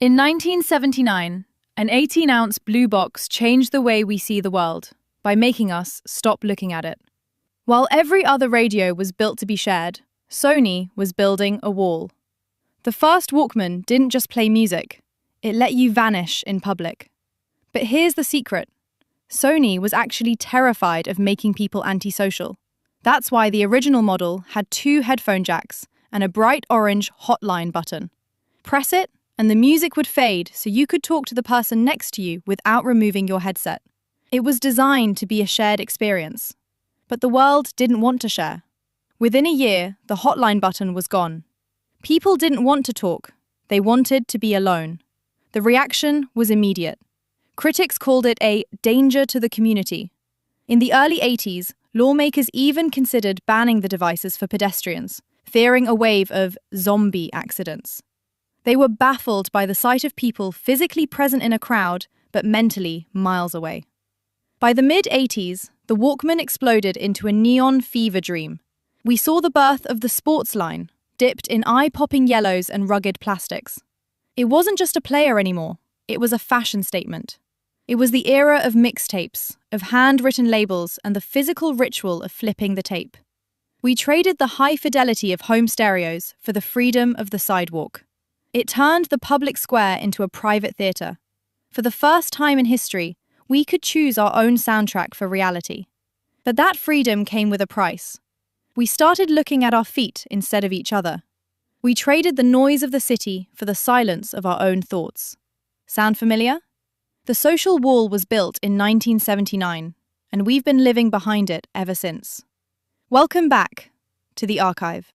In 1979, an 18-ounce blue box changed the way we see the world by making us stop looking at it. While every other radio was built to be shared, Sony was building a wall. The first Walkman didn't just play music, it let you vanish in public. But here's the secret. Sony was actually terrified of making people antisocial. That's why the original model had 2 headphone jacks and a bright orange Hotline button. Press it, and the music would fade so you could talk to the person next to you without removing your headset. It was designed to be a shared experience. But the world didn't want to share. Within a year, the Hotline button was gone. People didn't want to talk. They wanted to be alone. The reaction was immediate. Critics called it a danger to the community. In the early 80s, lawmakers even considered banning the devices for pedestrians, fearing a wave of zombie accidents. They were baffled by the sight of people physically present in a crowd, but mentally miles away. By the mid-80s, the Walkman exploded into a neon fever dream. We saw the birth of the sports line, dipped in eye-popping yellows and rugged plastics. It wasn't just a player anymore, it was a fashion statement. It was the era of mixtapes, of handwritten labels, and the physical ritual of flipping the tape. We traded the high fidelity of home stereos for the freedom of the sidewalk. It turned the public square into a private theatre. For the first time in history, we could choose our own soundtrack for reality. But that freedom came with a price. We started looking at our feet instead of each other. We traded the noise of the city for the silence of our own thoughts. Sound familiar? The social wall was built in 1979, and we've been living behind it ever since. Welcome back to the archive.